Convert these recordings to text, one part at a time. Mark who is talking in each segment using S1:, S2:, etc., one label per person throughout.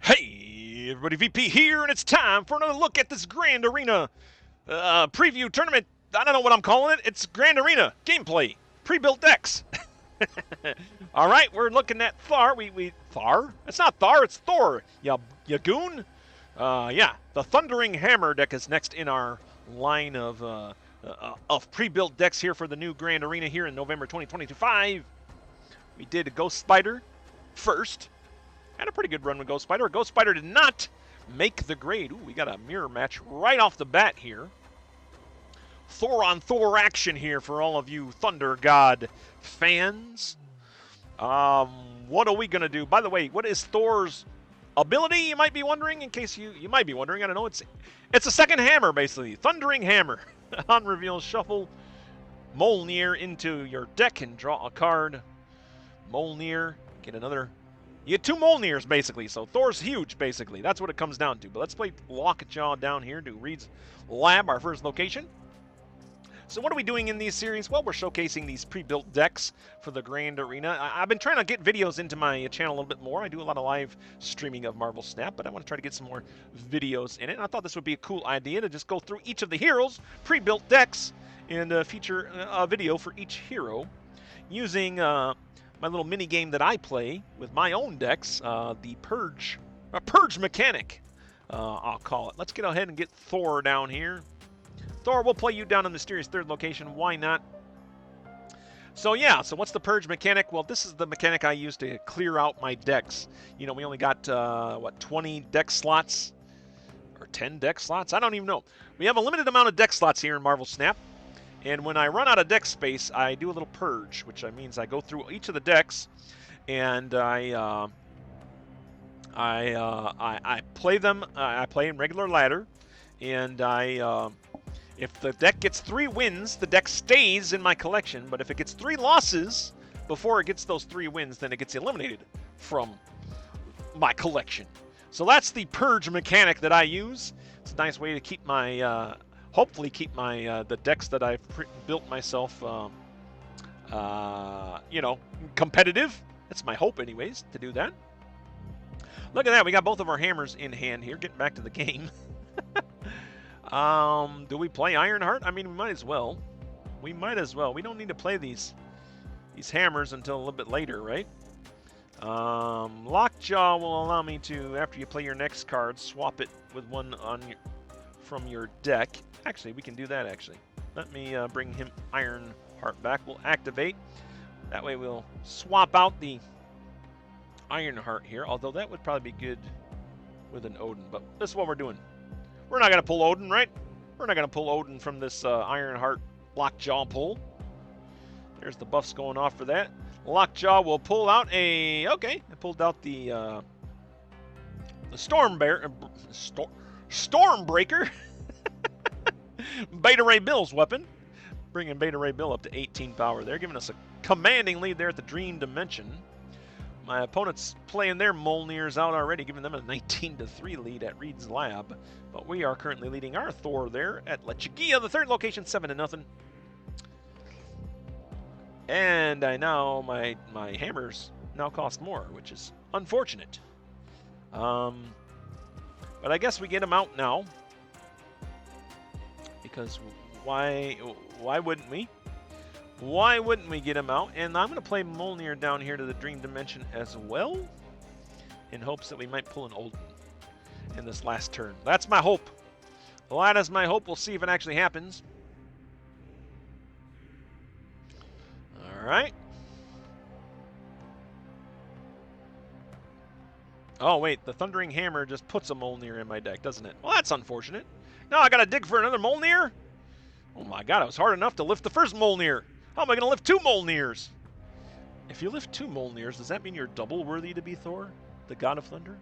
S1: Hey, everybody, VP here, and it's time for another look at this Grand Arena preview tournament. I don't know what I'm calling it. It's Grand Arena gameplay, pre-built decks. All right, we're looking at Thor. Thor? It's not Thor, it's Thor. Ya goon. Yeah, the Thundering Hammer deck is next in our line of pre-built decks here for the new Grand Arena here in November 2025. We did a Ghost Spider first. Had a pretty good run with Ghost Spider. Ghost Spider did not make the grade. Ooh, we got a mirror match right off the bat here. Thor on Thor action here for all of you Thunder God fans. What are we going to do? By the way, what is Thor's ability, you might be wondering? In case you might be wondering, I don't know. It's a second hammer, basically. Thundering Hammer. On reveal, shuffle Mjolnir into your deck and draw a card. Mjolnir, get another... You get two Mjolnirs, basically, so Thor's huge, basically. That's what it comes down to. But let's play Lockjaw down here to Reed's Lab, our first location. So what are we doing in these series? Well, we're showcasing these pre-built decks for the Grand Arena. I've been trying to get videos into my channel a little bit more. I do a lot of live streaming of Marvel Snap, but I want to try to get some more videos in it. And I thought this would be a cool idea to just go through each of the heroes' pre-built decks and feature a video for each hero using... my little mini game that I play with my own decks, the Purge mechanic, I'll call it. Let's get ahead and get Thor down here. Thor, we'll play you down in Mysterious Third location. Why not? So yeah, so what's the Purge mechanic? Well, this is the mechanic I use to clear out my decks. You know, we only got, 20 deck slots? Or 10 deck slots? I don't even know. We have a limited amount of deck slots here in Marvel Snap. And when I run out of deck space, I do a little purge, which means I go through each of the decks, and I play them. I play in regular ladder, and if the deck gets 3 wins, the deck stays in my collection. But if it gets 3 losses before it gets those 3 wins, then it gets eliminated from my collection. So that's the purge mechanic that I use. It's a nice way to keep my hopefully keep my the decks that I've built myself, you know, competitive. That's my hope, anyways, to do that. Look at that. We got both of our hammers in hand here. Getting back to the game. Do we play Ironheart? I mean, we might as well. We might as well. We don't need to play these hammers until a little bit later, right? Lockjaw will allow me to, after you play your next card, swap it with one on from your deck. Actually, we can do that, actually. Let me bring him Ironheart back. We'll activate. That way we'll swap out the Ironheart here, although that would probably be good with an Odin. But this is what we're doing. We're not going to pull Odin, right? We're not going to pull Odin from this Ironheart Lockjaw pull. There's the buffs going off for that. Lockjaw will pull out a... Okay, I pulled out the Stormbreaker. Beta Ray Bill's weapon. Bringing Beta Ray Bill up to 18 power there, giving us a commanding lead there at the Dream Dimension. My opponent's playing their Mjolnirs out already, giving them a 19-3 lead at Reed's Lab. But we are currently leading our Thor there at Lechigia, the third location, 7-0. And I now, my hammers now cost more, which is unfortunate. But I guess we get them out now. Because why wouldn't we? Why wouldn't we get him out? And I'm going to play Mjolnir down here to the Dream Dimension as well, in hopes that we might pull an Odin in this last turn. That's my hope. Well, that is my hope. We'll see if it actually happens. All right. Oh, wait. The Thundering Hammer just puts a Mjolnir in my deck, doesn't it? Well, that's unfortunate. Now I got to dig for another Mjolnir? Oh my god, it was hard enough to lift the first Mjolnir. How am I going to lift 2 Mjolnirs? If you lift 2 Mjolnirs, does that mean you're double worthy to be Thor, the god of thunder?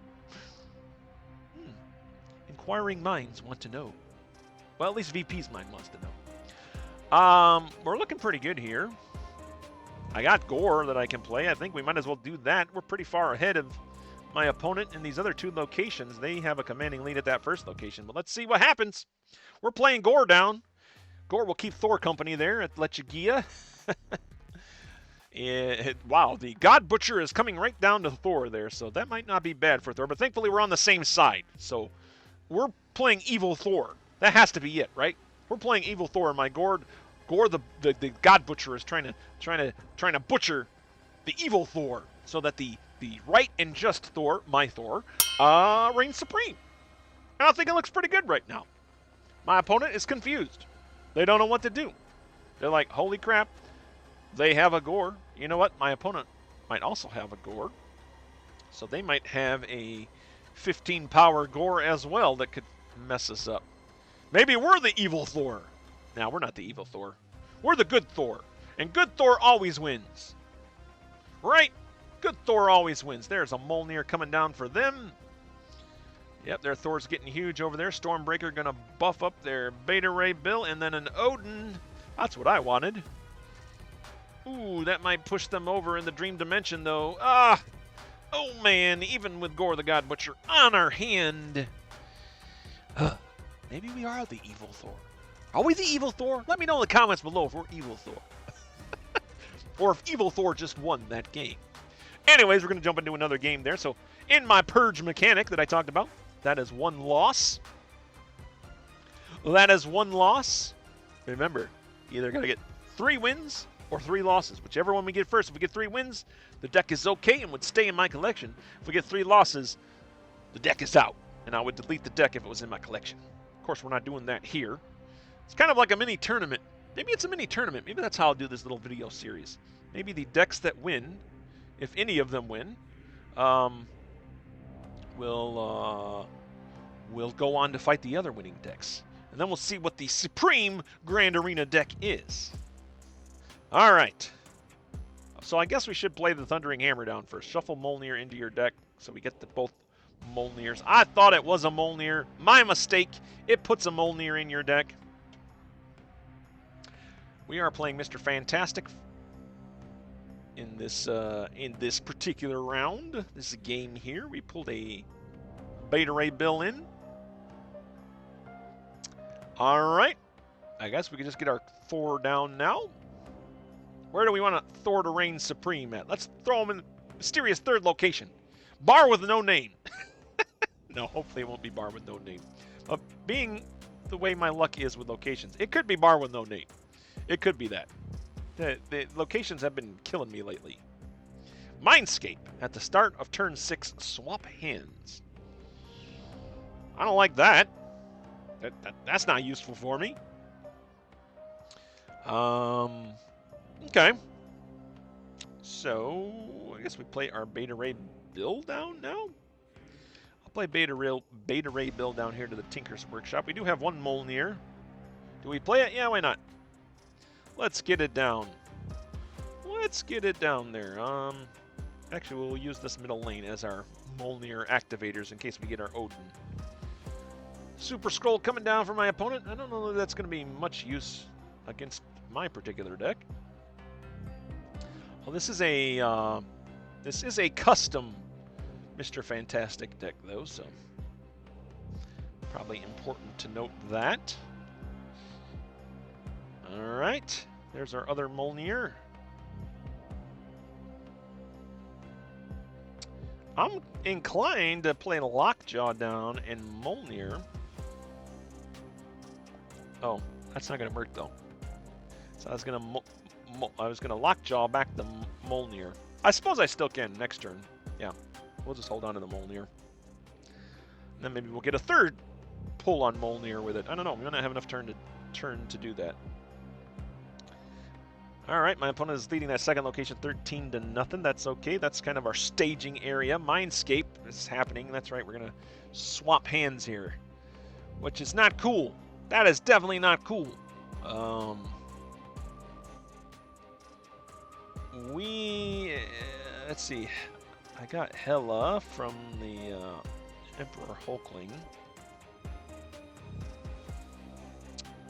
S1: Inquiring minds want to know. Well, at least VP's mind wants to know. We're looking pretty good here. I got Gore that I can play. I think we might as well do that. We're pretty far ahead of my opponent in these other 2 locations. They have a commanding lead at that first location, but let's see what happens. We're playing Gore down. Gore will keep Thor company there at Lechigia. Wow, the God Butcher is coming right down to Thor there, so that might not be bad for Thor. But thankfully, we're on the same side, so we're playing evil Thor. That has to be it, right? We're playing evil Thor, and my Gore the God Butcher is trying to butcher the evil Thor, so that the right and just Thor, my Thor, reigns supreme. And I think it looks pretty good right now. My opponent is confused. They don't know what to do. They're like, holy crap, they have a Gore. You know what? My opponent might also have a Gore. So they might have a 15 power Gore as well that could mess us up. Maybe we're the evil Thor. Now, we're not the evil Thor. We're the good Thor. And good Thor always wins. Right? Good Thor always wins. There's a Mjolnir coming down for them. Yep, their Thor's getting huge over there. Stormbreaker going to buff up their Beta Ray Bill. And then an Odin. That's what I wanted. Ooh, that might push them over in the Dream Dimension, though. Ah! Oh, man. Even with Gore the God Butcher on our hand. Maybe we are the evil Thor. Are we the evil Thor? Let me know in the comments below if we're evil Thor. Or if evil Thor just won that game. Anyways, we're going to jump into another game there. So, in my Purge mechanic that I talked about, that is one loss. That is one loss. Remember, either got to get 3 wins or 3 losses. Whichever one we get first. If we get 3 wins, the deck is okay and would stay in my collection. If we get 3 losses, the deck is out. And I would delete the deck if it was in my collection. Of course, we're not doing that here. It's kind of like a mini tournament. Maybe it's a mini tournament. Maybe that's how I'll do this little video series. Maybe the decks that win, if any of them win, will go on to fight the other winning decks. And then we'll see what the Supreme Grand Arena deck is. All right. So I guess we should play the Thundering Hammer down first. Shuffle Mjolnir into your deck so we get both Mjolnirs. I thought it was a Mjolnir. My mistake. It puts a Mjolnir in your deck. We are playing Mr. Fantastic in this particular round. This is a game here. We pulled a Beta Ray Bill in. All right. I guess we can just get our Thor down now. Where do we want Thor to reign supreme at? Let's throw him in mysterious third location. Bar with no name. No, hopefully it won't be bar with no name. Being the way my luck is with locations, it could be bar with no name. It could be that. The locations have been killing me lately. Mindscape. At the start of turn 6, swap hands. I don't like that. That's not useful for me. Okay. So, I guess we play our Beta Ray Bill down now? I'll play Beta Ray Bill down here to the Tinker's Workshop. We do have one Mjolnir. Do we play it? Yeah, why not? Let's get it down. Let's get it down there. Actually, we'll use this middle lane as our Mjolnir activators in case we get our Odin. Super Scroll coming down for my opponent. I don't know if that's going to be much use against my particular deck. Well, this is a custom Mr. Fantastic deck, though, so probably important to note that. All right, there's our other Mjolnir. I'm inclined to play Lockjaw down and Mjolnir. Oh, that's not going to work though. So I was gonna Lockjaw back the Mjolnir. I suppose I still can next turn. Yeah, we'll just hold on to the Mjolnir. And then maybe we'll get a third pull on Mjolnir with it. I don't know. We might not have enough turn to do that. All right, my opponent is leading that second location 13-0. That's okay. That's kind of our staging area. Mindscape is happening. That's right. We're going to swap hands here, which is not cool. That is definitely not cool. Let's see. I got Hela from the Emperor Hulkling.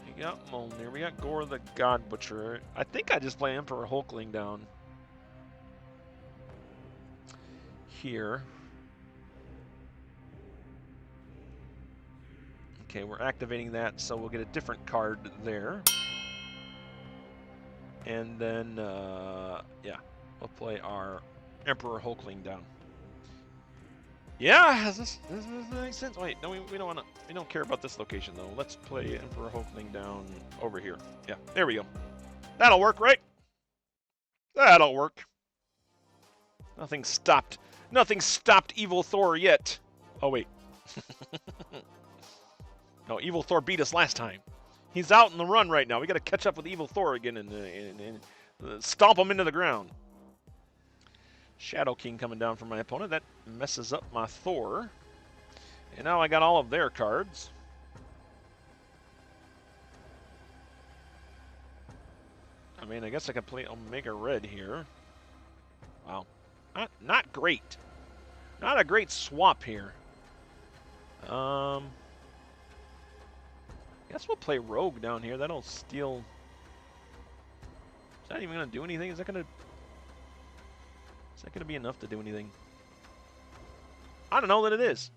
S1: We got Mjolnir. We got Gore the God Butcher. I think I just play Emperor Hulkling down here. Okay, we're activating that, so we'll get a different card there. And then, yeah, We'll play our Emperor Hulkling down. Yeah, this makes sense. Wait, no, we don't want to. We don't care about this location though. Let's play Emperor Hulkling down over here. Yeah, there we go. That'll work, right? That'll work. Nothing stopped evil Thor yet. Oh wait. No, evil Thor beat us last time. He's out in the run right now. We got to catch up with evil Thor again and stomp him into the ground. Shadow King coming down from my opponent. That messes up my Thor. And now I got all of their cards. I mean, I guess I could play Omega Red here. Wow. Not great. Not a great swap here. Guess we'll play Rogue down here. That'll steal... Is that even going to do anything? Is that going to be enough to do anything? I don't know that it is.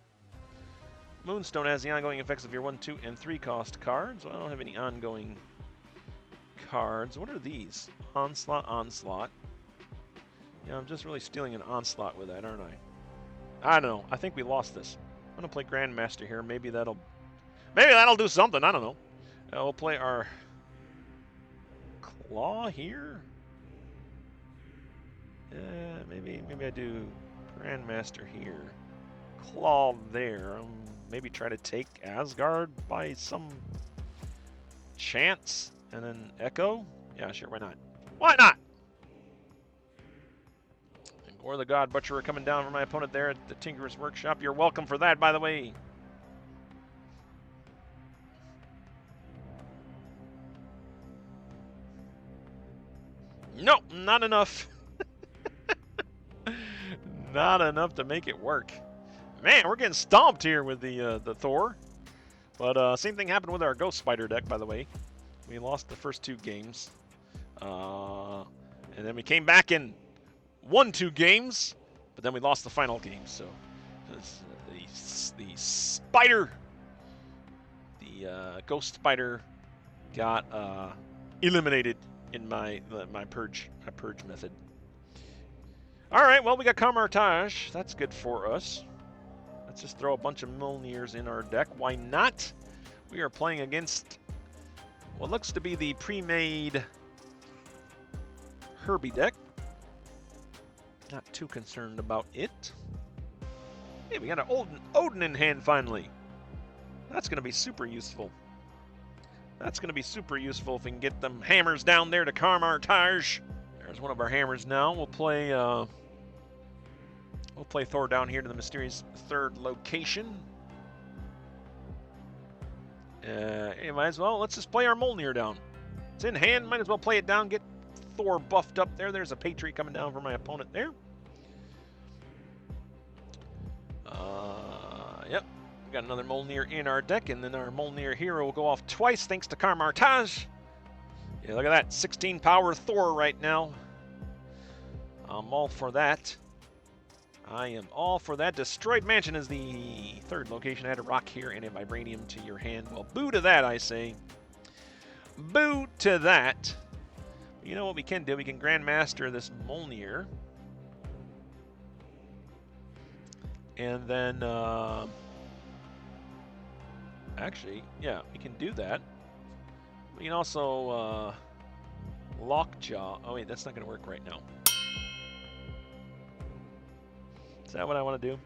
S1: Moonstone has the ongoing effects of your 1, 2, and 3 cost cards. Well, I don't have any ongoing cards. What are these? Onslaught. Yeah, I'm just really stealing an Onslaught with that, aren't I? I don't know. I think we lost this. I'm going to play Grandmaster here. Maybe that'll do something. I don't know. We'll play our Claw here. Maybe I do Grandmaster here. Claw there. Maybe try to take Asgard by some chance. And then Echo? Yeah, sure, why not? Why not? And Gore the God Butcher coming down for my opponent there at the Tinkerer's Workshop. You're welcome for that, by the way. Nope, not enough. Not enough to make it work. Man, we're getting stomped here with the Thor. But same thing happened with our Ghost Spider deck, by the way. We lost the first 2 games. And then we came back and won 2 games. But then we lost the final game. So the Spider, the Ghost Spider got eliminated in my purge method. All right, well, we got Camartage. That's good for us. Let's just throw a bunch of Mjolnirs in our deck. Why not? We are playing against what looks to be the pre-made Herbie deck. Not too concerned about it. Hey, we got an Odin in hand finally. That's going to be super useful. That's going to be super useful if we can get them hammers down there to Camartage. There's one of our hammers now. We'll play Thor down here to the mysterious 3rd location. Might as well. Let's just play our Mjolnir down. It's in hand. Might as well play it down. Get Thor buffed up there. There's a Patriot coming down for my opponent there. Yep. We got another Mjolnir in our deck, and then our Mjolnir hero will go off twice thanks to Camartage. Yeah, look at that. 16 power Thor right now. I'm all for that. I am all for that. Destroyed Mansion is the 3rd location. Add a rock here and a vibranium to your hand. Well, boo to that, I say. Boo to that. You know what we can do? We can Grandmaster this Mjolnir. And then, actually, yeah, we can do that. We can also, Lockjaw. Oh, wait, that's not going to work right now. Is that what I want to do?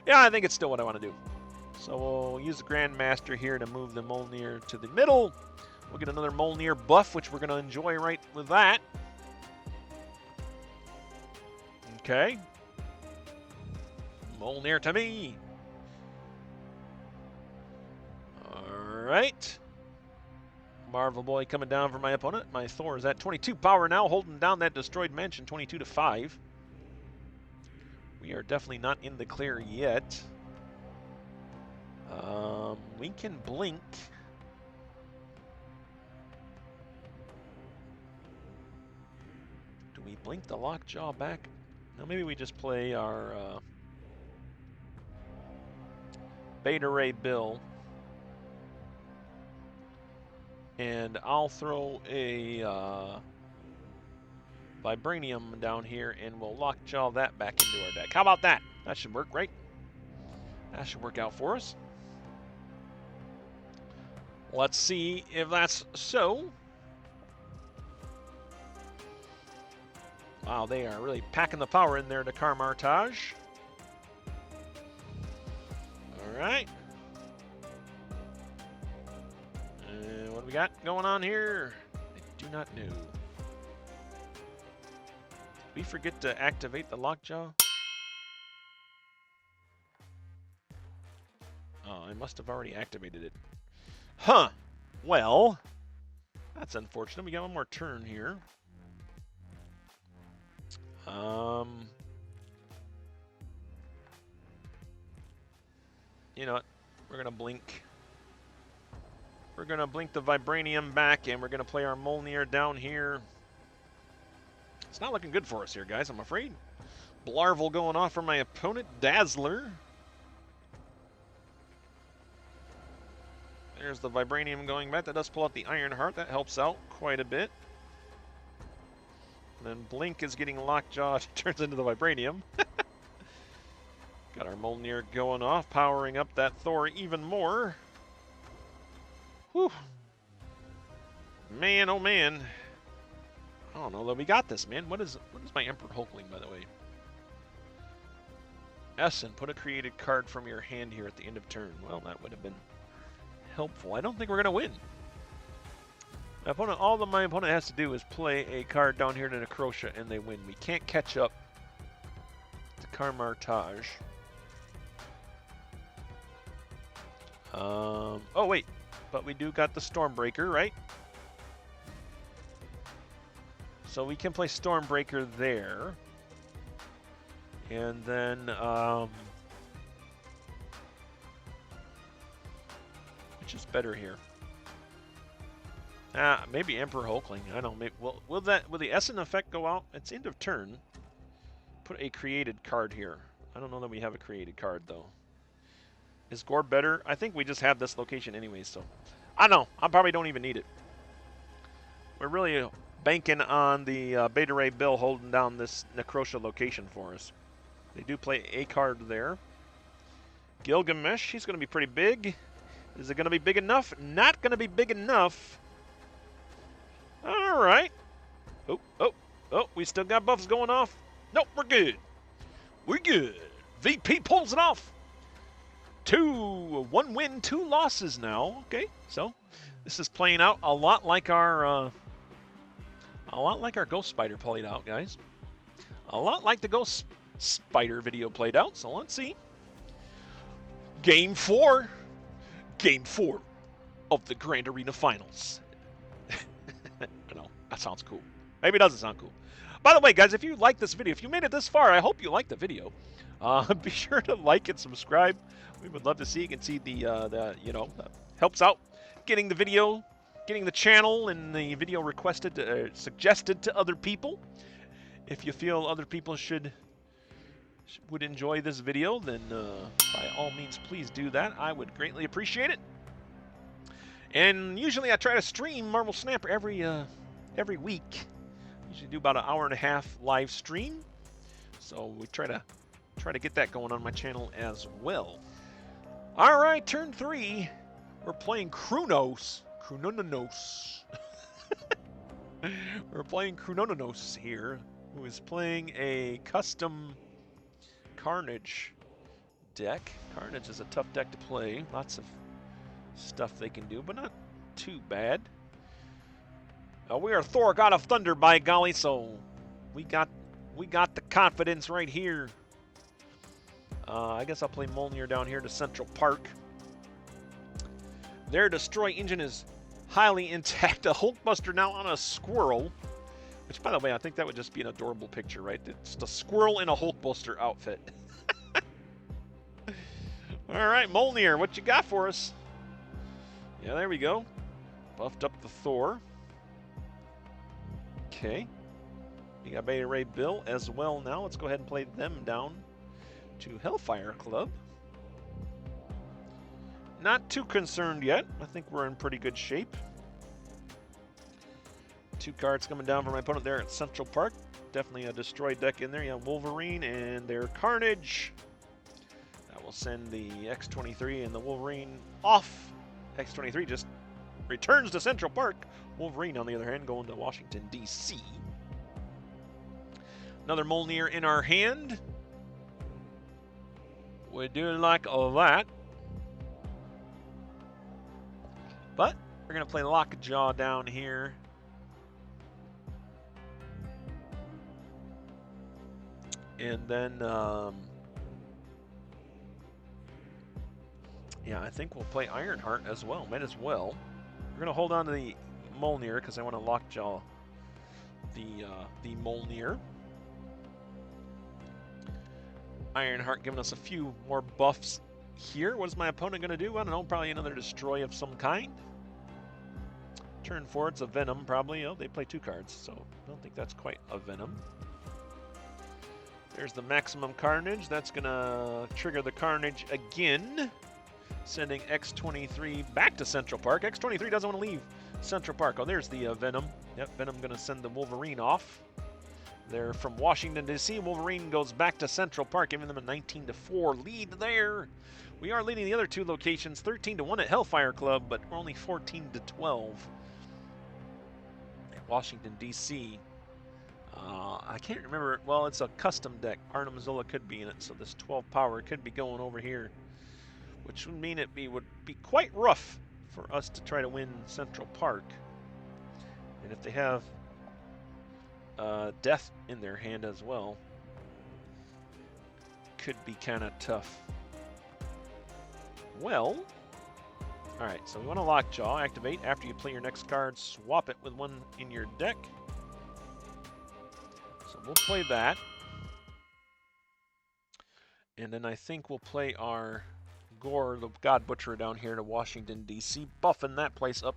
S1: Yeah, I think it's still what I want to do. So we'll use the Grandmaster here to move the Mjolnir to the middle. We'll get another Mjolnir buff, which we're going to enjoy right with that. Okay. Mjolnir to me. Alright. Marvel Boy coming down for my opponent. My Thor is at 22 power now, holding down that Destroyed Mansion 22 to 5. We are definitely not in the clear yet. We can blink. Do we blink the Lockjaw back? No, maybe we just play our Beta Ray Bill. And I'll throw a Vibranium down here, and we'll lockjaw that back into our deck. How about that? That should work, right? That should work out for us. Let's see if that's so. Wow, they are really packing the power in there to Carmartage. All right. What do we got going on here? I do not know. Did we forget to activate the lockjaw? Oh, I must have already activated it. Huh. Well, that's unfortunate. We got one more turn here. You know what? We're going to blink. We're going to blink the Vibranium back, and we're going to play our Mjolnir down here. It's not looking good for us here, guys, I'm afraid. Blarvel going off for my opponent, Dazzler. There's the Vibranium going back. That does pull out the Iron Heart. That helps out quite a bit. And then Blink is getting Lockjaw. Turns into the Vibranium. Got our Mjolnir going off, powering up that Thor even more. Whew. Man, oh man. I don't know that we got this, man. What is my Emperor Hulkling, by the way? Essen, put a created card from your hand here at the end of turn. Well, that would have been helpful. I don't think we're going to win. My opponent, all that my opponent has to do is play a card down here to Necrosha, and they win. We can't catch up to Carmartage. Oh, wait. But we do got the Stormbreaker, right? So we can play Stormbreaker there. And then, which is better here? Maybe Emperor Hulkling. I don't know. Maybe, will the Essen effect go out? It's end of turn. Put a created card here. I don't know that we have a created card, though. Is Gore better? I think we just have this location anyway, so I don't know. I probably don't even need it. We're really banking on the Beta Ray Bill holding down this Necrosha location for us. They do play a card there. Gilgamesh, he's going to be pretty big. Is it going to be big enough? Not going to be big enough. All right. Oh, we still got buffs going off. Nope, we're good. We're good. VP pulls it off. 1 win, 2 losses now. Okay, so this is playing out a lot like our Ghost Spider played out, guys. A lot like the Ghost Spider video played out. So let's see. Game 4 of the Grand Arena Finals. I know, that sounds cool. Maybe it doesn't sound cool. By the way, guys, if you like this video, if you made it this far, I hope you liked the video. Be sure to like and subscribe. We would love to see. You can see the helps out getting the video, getting the channel and the video requested, suggested to other people. If you feel other people would enjoy this video, then by all means, please do that. I would greatly appreciate it. And usually I try to stream Marvel Snapper every week. Usually do about an hour-and-a-half live stream. So we try to get that going on my channel as well. All right, turn 3. We're playing Krunos. We're playing Krunonos here, who is playing a custom Carnage deck. Carnage is a tough deck to play. Lots of stuff they can do, but not too bad. We are Thor, God of Thunder, by golly, so we got the confidence right here. I guess I'll play Mjolnir down here to Central Park. Their destroy engine is highly intact. A Hulkbuster now on a squirrel. Which, by the way, I think that would just be an adorable picture, right? It's the squirrel in a Hulkbuster outfit. All right, Mjolnir, what you got for us? Yeah, there we go. Buffed up the Thor. Okay. We got Beta Ray Bill as well now. Let's go ahead and play them down to Hellfire Club. Not too concerned yet. I think we're in pretty good shape. 2 cards coming down for my opponent there at Central Park. definitely a destroy deck in there. Yeah, Wolverine and their Carnage. That will send the X-23 and the Wolverine off. X-23 just returns to Central Park. Wolverine, on the other hand, going to Washington, D.C. Another Mjolnir in our hand. We do like that. But we're going to play Lockjaw down here. And then, yeah, I think we'll play Ironheart as well. Might as well. We're going to hold on to the Mjolnir because I want to Lockjaw the Mjolnir. Ironheart giving us a few more buffs here. What is my opponent going to do? I don't know. Probably another destroy of some kind. Turn 4, it's a Venom, probably. Oh, they play 2 cards, so I don't think that's quite a Venom. There's the Maximum Carnage. That's going to trigger the Carnage again, sending X-23 back to Central Park. X-23 doesn't want to leave Central Park. Oh, there's the Venom. Yep, Venom going to send the Wolverine off. They're from Washington, D.C. Wolverine goes back to Central Park, giving them a 19-4 lead there. We are leading the other 2 locations, 13-1 at Hellfire Club, but we're only 14-12 at Washington, D.C. I can't remember. Well, it's a custom deck. Arnim Zola could be in it, so this 12 power could be going over here, which would mean it would be quite rough for us to try to win Central Park. And if they have Death in their hand as well, could be kind of tough. Well, alright, so we want to Lockjaw. Activate. After you play your next card, swap it with one in your deck. So we'll play that. And then I think we'll play our Gore, the God Butcherer, down here to Washington, D.C., buffing that place up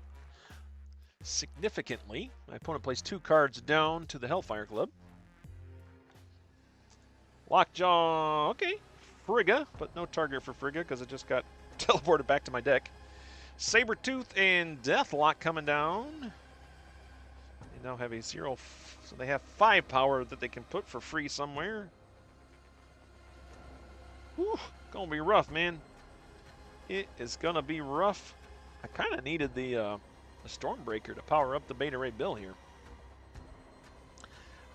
S1: significantly. My opponent plays 2 cards down to the Hellfire Club. Lockjaw, okay. Frigga, but no target for Frigga because it just got teleported back to my deck. Sabretooth and Deathlock coming down. They now have a 0, so they have 5 power that they can put for free somewhere. Whew, gonna be rough, man. It is gonna be rough. I kind of needed the Stormbreaker to power up the Beta Ray Bill here.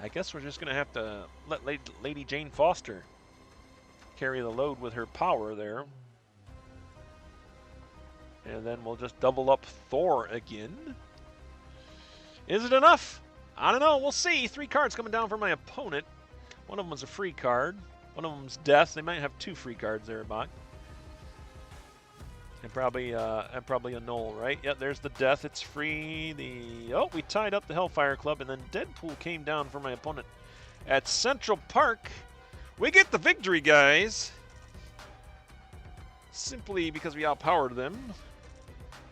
S1: I guess we're just gonna have to let Lady Jane Foster carry the load with her power there. And then we'll just double up Thor again. Is it enough? I don't know. We'll see. 3 cards coming down from my opponent. One of them was a free card. One of them's Death. They might have 2 free cards there, Bach. And probably a null, right? Yep, there's the Death. It's free. Oh, we tied up the Hellfire Club, and then Deadpool came down for my opponent at Central Park. We get the victory, guys. Simply because we outpowered them.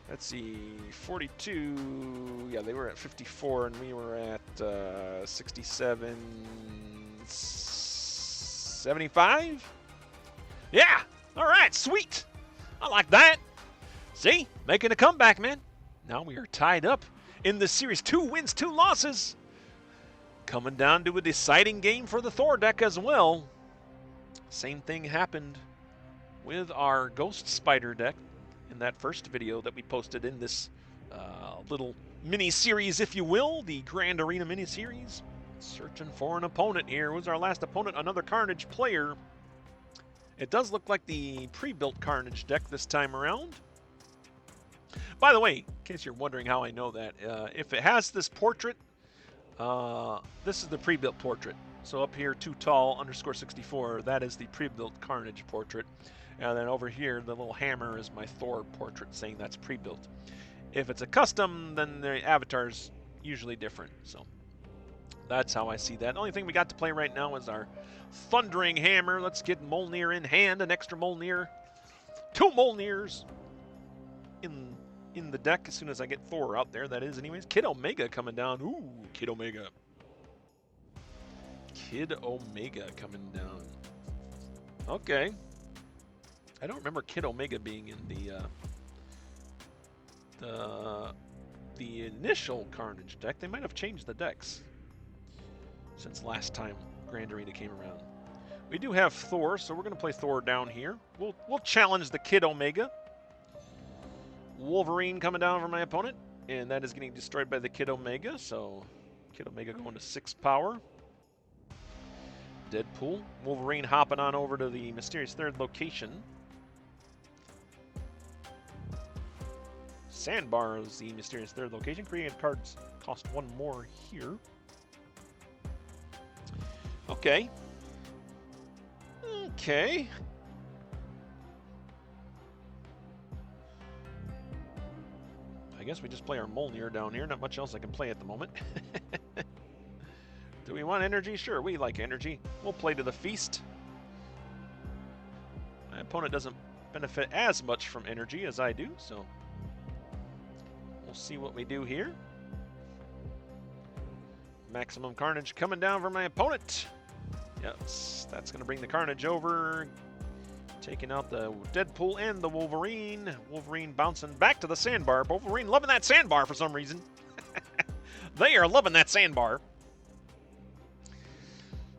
S1: Let's see, 42, yeah, they were at 54 and we were at 67, 75? Yeah, all right, sweet. I like that. See, making a comeback, man. Now we are tied up in the series. 2 wins, 2 losses. Coming down to a deciding game for the Thor deck as well. Same thing happened with our Ghost Spider deck in that first video that we posted in this little mini-series, if you will, the Grand Arena mini-series. Searching for an opponent here. Who's our last opponent? Another Carnage player. It does look like the pre-built Carnage deck this time around. By the way, in case you're wondering how I know that, if it has this portrait, this is the pre-built portrait. So up here, Too Tall _64, that is the pre-built Carnage portrait. And then over here, the little hammer is my Thor portrait saying that's pre-built. If it's a custom, then the avatar's usually different. So that's how I see that. The only thing we got to play right now is our Thundering Hammer. Let's get Mjolnir in hand, an extra Mjolnir. 2 Mjolnirs in the deck as soon as I get Thor out there, that is anyways. Kid Omega coming down. Ooh, Kid Omega. Kid Omega coming down. Okay. I don't remember Kid Omega being in the initial Carnage deck. They might have changed the decks. since last time Grand Arena came around. We do have Thor, so we're going to play Thor down here. We'll challenge the Kid Omega. Wolverine coming down for my opponent, and that is getting destroyed by the Kid Omega, so Kid Omega going to 6 power. Deadpool. Wolverine hopping on over to the mysterious third location. Sandbar is the mysterious third location. Created cards cost 1 more here. Okay. Okay. I guess we just play our Mjolnir down here. Not much else I can play at the moment. Do we want energy? Sure, we like energy. We'll play to the feast. My opponent doesn't benefit as much from energy as I do, so we'll see what we do here. Maximum Carnage coming down for my opponent. Yes, that's going to bring the Carnage over. Taking out the Deadpool and the Wolverine. Wolverine bouncing back to the sandbar. Wolverine loving that sandbar for some reason. They are loving that sandbar.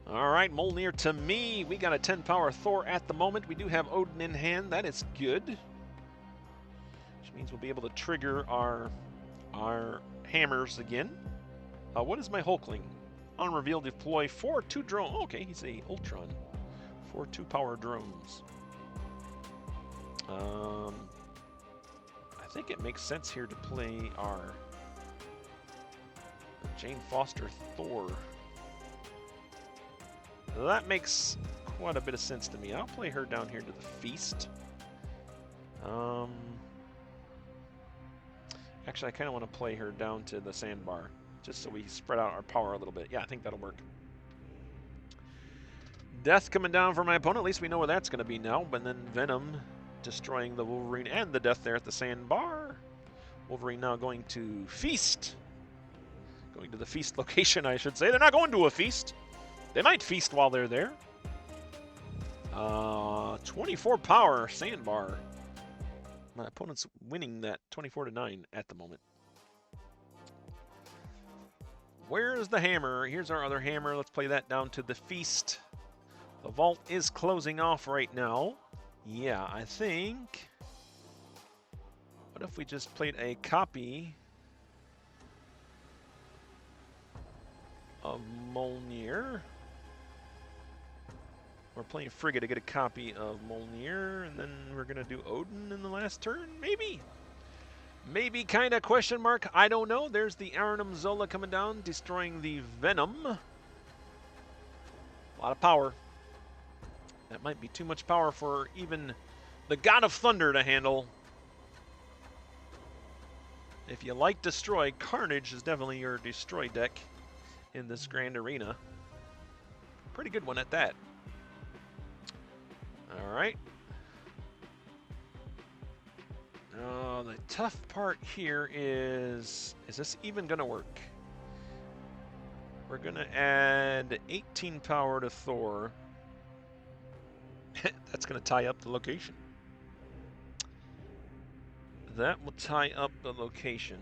S1: All right, Mjolnir to me. We got a 10 power Thor at the moment. We do have Odin in hand. That is good. Which means we'll be able to trigger our hammers again. What is my Hulkling? On reveal, deploy 4 2 drone. Okay, he's a Ultron. 4 2 power drones. I think it makes sense here to play our Jane Foster Thor. That makes quite a bit of sense to me. I'll play her down here to the feast. Actually, I kind of want to play her down to the sandbar, just so we spread out our power a little bit. Yeah, I think that'll work. Death coming down for my opponent. At least we know where that's going to be now. But then Venom destroying the Wolverine and the Death there at the sandbar. Wolverine now going to feast. Going to the feast location, I should say. They're not going to a feast. They might feast while they're there. 24 power sandbar. My opponent's winning that 24-9 at the moment. Where's the hammer? Here's our other hammer. Let's play that down to the feast. The vault is closing off right now. Yeah, I think... What if we just played a copy of Mjolnir? We're playing Frigga to get a copy of Mjolnir, and then we're going to do Odin in the last turn? Maybe? Maybe, kind of, question mark. I don't know. There's the Arnhem Zola coming down, destroying the Venom. A lot of power. That might be too much power for even the God of Thunder to handle. If you like Destroy, Carnage is definitely your Destroy deck in this Grand Arena. Pretty good one at that. Alright. The tough part here is this even going to work? We're going to add 18 power to Thor. That's going to tie up the location. That will tie up the location.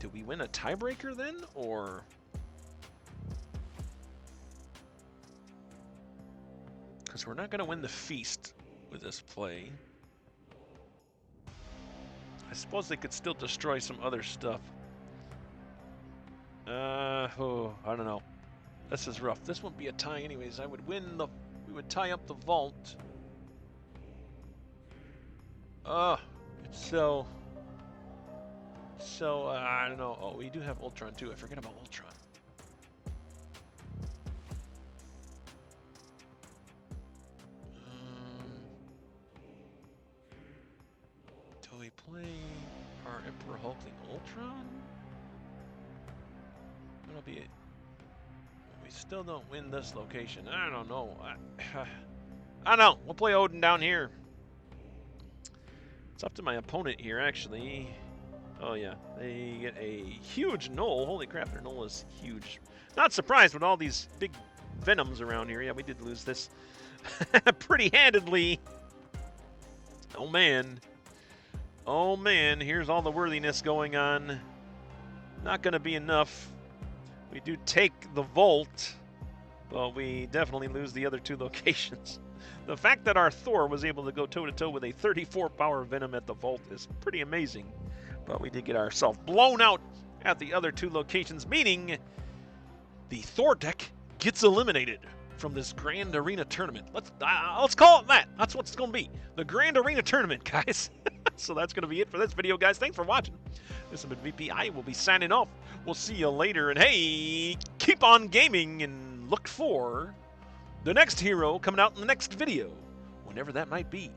S1: Do we win a tiebreaker then, or... Because we're not going to win the feast with this play. I suppose they could still destroy some other stuff. I don't know. This is rough. This won't be a tie anyways. We would tie up the vault. So I don't know. Oh, we do have Ultron too. I forget about Ultron. Do we play our Emperor Hulkling Ultron? That'll be it. We still don't win this location. I don't know. I don't know. We'll play Odin down here. It's up to my opponent here, actually. Oh, yeah. They get a huge Knoll. Holy crap, their Knoll is huge. Not surprised with all these big Venoms around here. Yeah, we did lose this pretty handedly. Oh, man. Oh, man. Here's all the worthiness going on. Not going to be enough. We do take the Volt, but we definitely lose the other 2 locations. The fact that our Thor was able to go toe-to-toe with a 34 power Venom at the Volt is pretty amazing. But we did get ourselves blown out at the other 2 locations, meaning the Thor deck gets eliminated from this Grand Arena tournament. Let's call it that. That's what it's going to be. The Grand Arena tournament, guys. So that's going to be it for this video, guys. Thanks for watching. This has been VP. I will be signing off. We'll see you later. And hey, keep on gaming and look for the next hero coming out in the next video, whenever that might be.